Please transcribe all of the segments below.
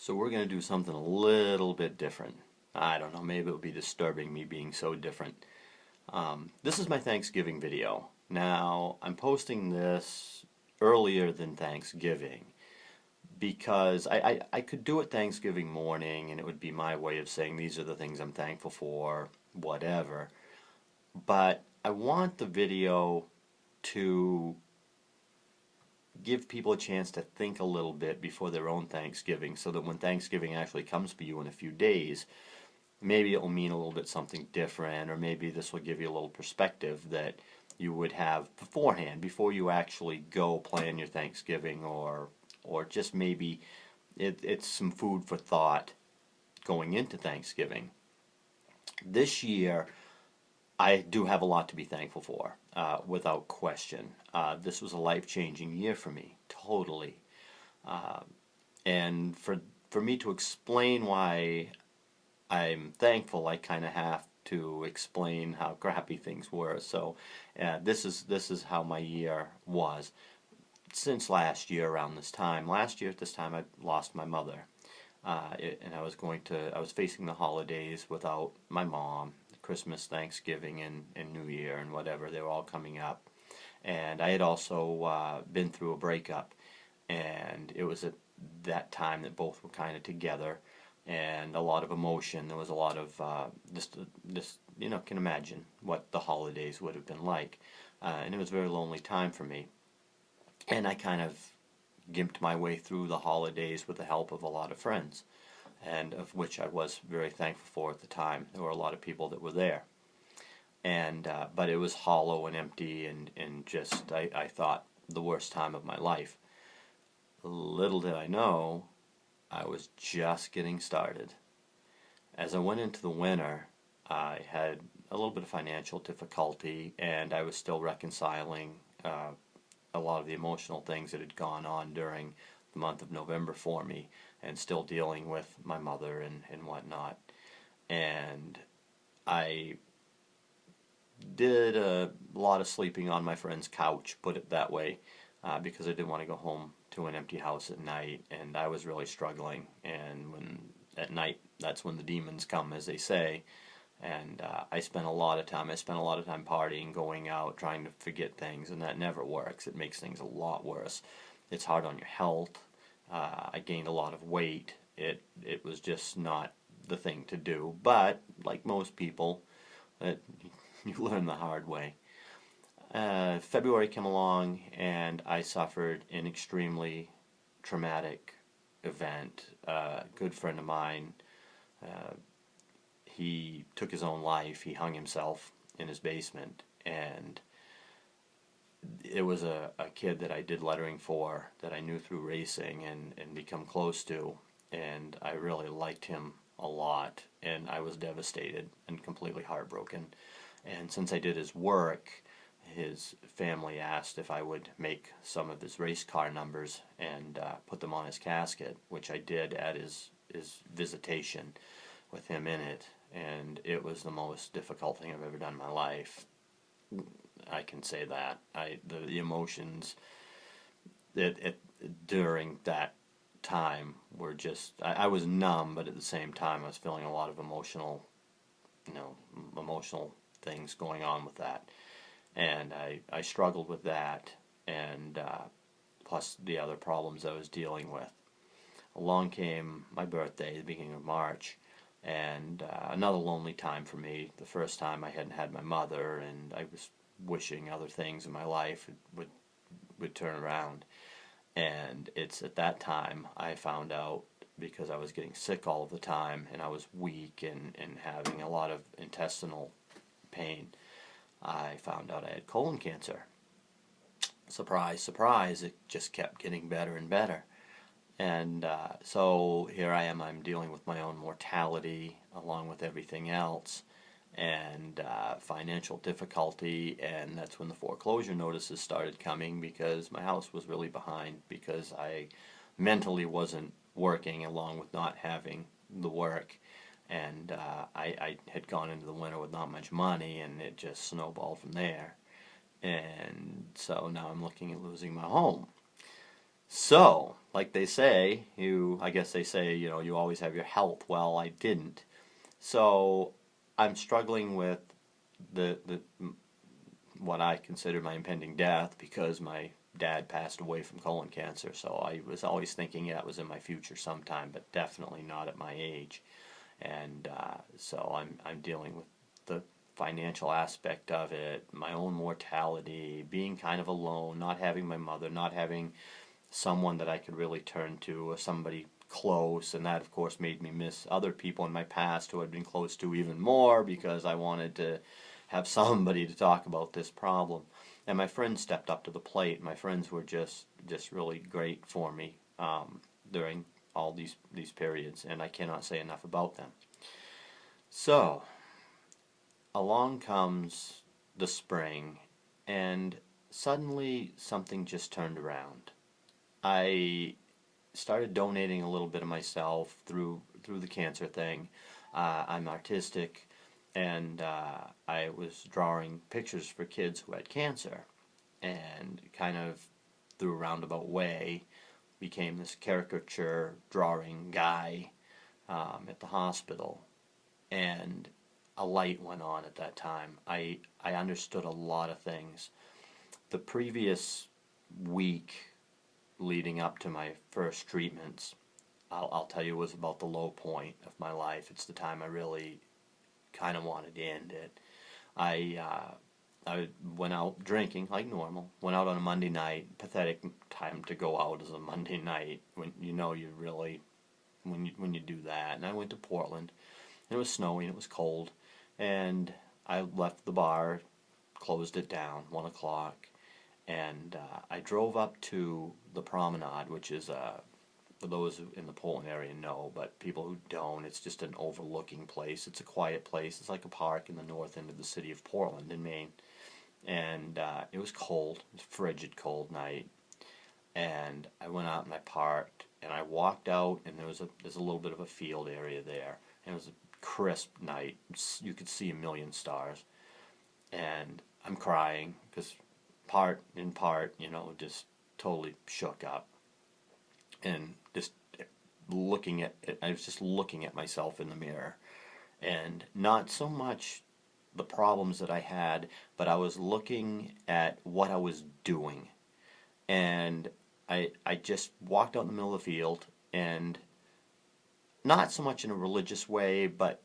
So we're going to do something a little bit different. I don't know, maybe it'll be disturbing me being so different. This is my Thanksgiving video. Now, I'm posting this earlier than Thanksgiving because I could do it Thanksgiving morning and it would be my way of saying these are the things I'm thankful for, whatever. But I want the video to give people a chance to think a little bit before their own Thanksgiving so that when Thanksgiving actually comes for you in a few days, maybe it will mean a little bit something different, or maybe this will give you a little perspective that you would have beforehand, before you actually go plan your Thanksgiving, or just maybe it's some food for thought going into Thanksgiving. This year, I do have a lot to be thankful for, without question. This was a life-changing year for me, totally. And for me to explain why I'm thankful, I kind of have to explain how crappy things were. So this is how my year was. Since last year around this time, last year at this time I lost my mother, and I was facing the holidays without my mom. Christmas, Thanksgiving, and New Year, and whatever, they were all coming up. And I had also been through a breakup, and it was at that time that both were kind of together, and a lot of emotion. There was a lot of just can imagine what the holidays would have been like, and it was a very lonely time for me. And I kind of gimped my way through the holidays with the help of a lot of friends, and of which I was very thankful for at the time. There were a lot of people that were there, and but it was hollow and empty, and just I thought the worst time of my life. Little did I know, I was just getting started. As I went into the winter, I had a little bit of financial difficulty, and I was still reconciling a lot of the emotional things that had gone on during the month of November for me, and still dealing with my mother and whatnot. And I did a lot of sleeping on my friend's couch, put it that way, because I didn't want to go home to an empty house at night, and I was really struggling. And when at night, that's when the demons come, as they say. And I spent a lot of time. I spent a lot of time partying, going out, trying to forget things, and that never works. It makes things a lot worse. It's hard on your health. I gained a lot of weight. It was just not the thing to do. But like most people, you learn the hard way. February came along, and I suffered an extremely traumatic event. A good friend of mine, he took his own life. He hung himself in his basement, and it was a kid that I did lettering for, that I knew through racing and become close to, and I really liked him a lot, and I was devastated and completely heartbroken. And since I did his work, his family asked if I would make some of his race car numbers and put them on his casket, which I did at his visitation with him in it, and it was the most difficult thing I've ever done in my life. I can say that. The emotions that during that time were just, I was numb, but at the same time I was feeling a lot of emotional things going on with that. And I struggled with that, and plus the other problems I was dealing with. Along came my birthday, the beginning of March, and another lonely time for me. The first time I hadn't had my mother, and I was wishing other things in my life would turn around. And it's at that time I found out, because I was getting sick all of the time, and I was weak and having a lot of intestinal pain, I found out I had colon cancer. Surprise, surprise, it just kept getting better and better. And so here I am, I'm dealing with my own mortality along with everything else, and financial difficulty, and that's when the foreclosure notices started coming, because my house was really behind, because I mentally wasn't working along with not having the work, and I had gone into the winter with not much money, and it just snowballed from there. And so now I'm looking at losing my home. So, like they say, I guess they say, you always have your health. Well, I didn't. So, I'm struggling with the what I consider my impending death because my dad passed away from colon cancer. So I was always thinking, yeah, it was in my future sometime, but definitely not at my age. And so I'm dealing with the financial aspect of it, my own mortality, being kind of alone, not having my mother, not having someone that I could really turn to, or somebody close, and that of course made me miss other people in my past who I'd been close to even more because I wanted to have somebody to talk about this problem. And my friends stepped up to the plate. My friends were just really great for me during all these periods, and I cannot say enough about them. So, along comes the spring, and suddenly something just turned around. I started donating a little bit of myself through the cancer thing. I'm artistic, and I was drawing pictures for kids who had cancer, and kind of through a roundabout way became this caricature drawing guy at the hospital, and a light went on at that time. I understood a lot of things. The previous week leading up to my first treatments, I'll tell you, was about the low point of my life. It's the time I really kind of wanted to end it. I went out drinking like normal. Went out on a Monday night. Pathetic time to go out as a Monday night when you really when you do that. And I went to Portland. And it was snowy and it was cold. And I left the bar, closed it down, 1 o'clock, and I drove up to the promenade, which is for those in the Portland area know, but people who don't, it's just an overlooking place. It's a quiet place. It's like a park in the north end of the city of Portland in Maine. And it was cold. It was a frigid cold night. And I went out and I parked, and I walked out, and there's a little bit of a field area there. And it was a crisp night. You could see a million stars. And I'm crying because in part, just totally shook up. And just I was just looking at myself in the mirror, and not so much the problems that I had, but I was looking at what I was doing. And I just walked out in the middle of the field, and not so much in a religious way, but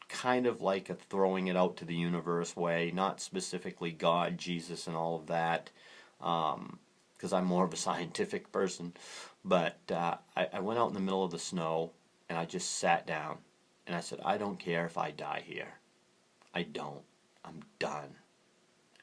kind of like a throwing it out to the universe way, not specifically God, Jesus, and all of that, because I'm more of a scientific person. But I went out in the middle of the snow, and I just sat down, and I said, I don't care if I die here. I don't. I'm done.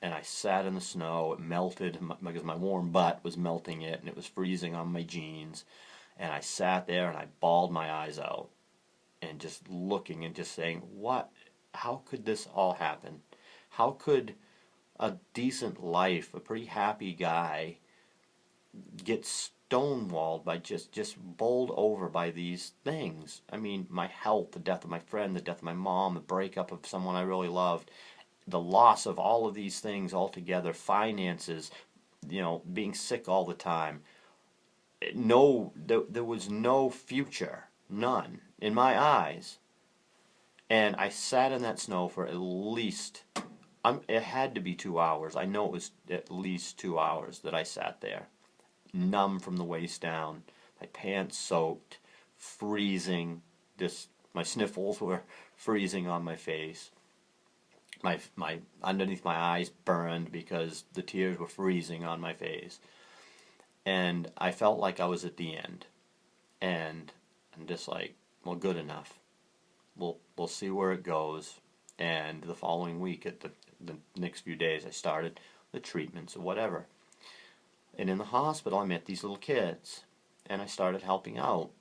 And I sat in the snow. It melted because my warm butt was melting it, and it was freezing on my jeans. And I sat there and I bawled my eyes out, and just looking and just saying, how could this all happen? How could a decent life, a pretty happy guy, get stonewalled by just bowled over by these things? I mean, my health, the death of my friend, the death of my mom, the breakup of someone I really loved, the loss of all of these things altogether, finances, being sick all the time. There was no future, none, in my eyes. And I sat in that snow for at least, it had to be 2 hours. I know it was at least 2 hours that I sat there, numb from the waist down, my pants soaked, freezing. My sniffles were freezing on my face. My underneath my eyes burned because the tears were freezing on my face. And I felt like I was at the end. And I'm just like, well, good enough. We'll see where it goes. And the following week, at the next few days, I started the treatments or whatever. And in the hospital, I met these little kids, and I started helping out.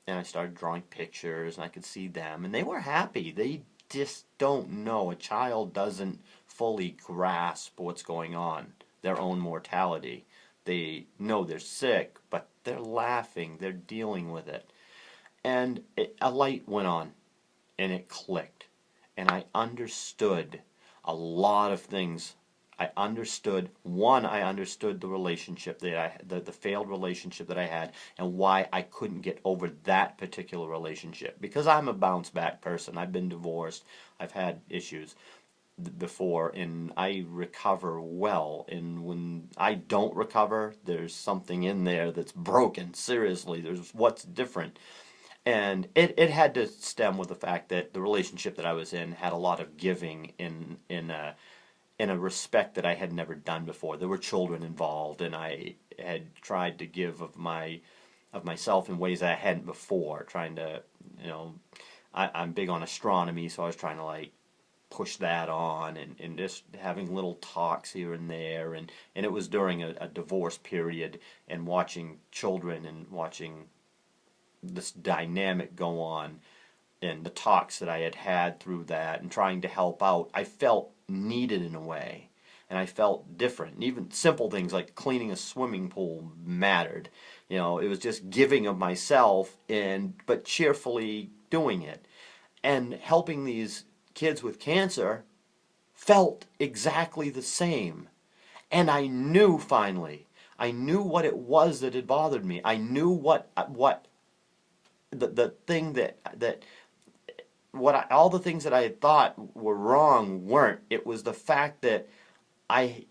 And I started drawing pictures, and I could see them, and they were happy. They just don't know. A child doesn't fully grasp what's going on, their own mortality. They know they're sick, but they're laughing, they're dealing with it. And a light went on, and it clicked. And I understood a lot of things I understood, one, I understood the relationship that the failed relationship that I had, and why I couldn't get over that particular relationship. Because I'm a bounce back person. I've been divorced. I've had issues before, and I recover well. And when I don't recover, there's something in there that's broken. Seriously, there's what's different. And it had to stem with the fact that the relationship that I was in had a lot of giving in a respect that I had never done before. There were children involved, and I had tried to give of myself in ways that I hadn't before. Trying to, I'm big on astronomy, so I was trying to like push that on, and just having little talks here and there, and it was during a divorce period, and watching children and watching this dynamic go on, and the talks that I had had through that, and trying to help out, I felt needed in a way, and I felt different. And even simple things like cleaning a swimming pool mattered. It was just giving of myself, but cheerfully doing it. And helping these kids with cancer felt exactly the same. And I knew finally, I knew what it was that had bothered me. I knew what the thing that all the things that I had thought were wrong weren't. It was the fact that I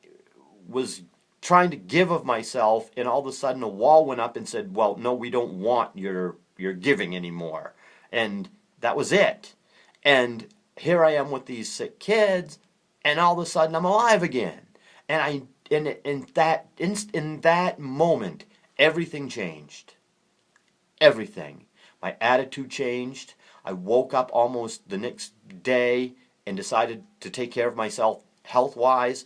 was trying to give of myself, and all of a sudden a wall went up and said, well, no, we don't want your giving anymore. And that was it. And here I am with these sick kids, and all of a sudden I'm alive again. And in that moment, everything changed. Everything. My attitude changed. I woke up almost the next day and decided to take care of myself health-wise.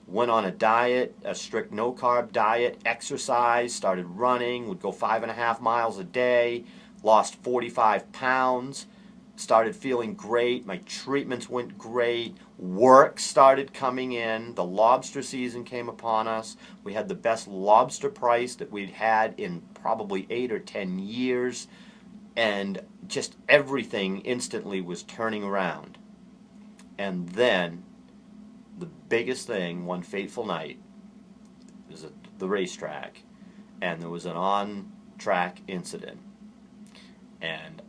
Went on a diet, a strict no-carb diet, exercise, started running, would go 5.5 miles a day, lost 45 pounds, started feeling great. My treatments went great. Work started coming in. The lobster season came upon us. We had the best lobster price that we'd had in probably 8 or 10 years. And just everything instantly was turning around. And then the biggest thing, one fateful night, was at the racetrack, and there was an on-track incident. And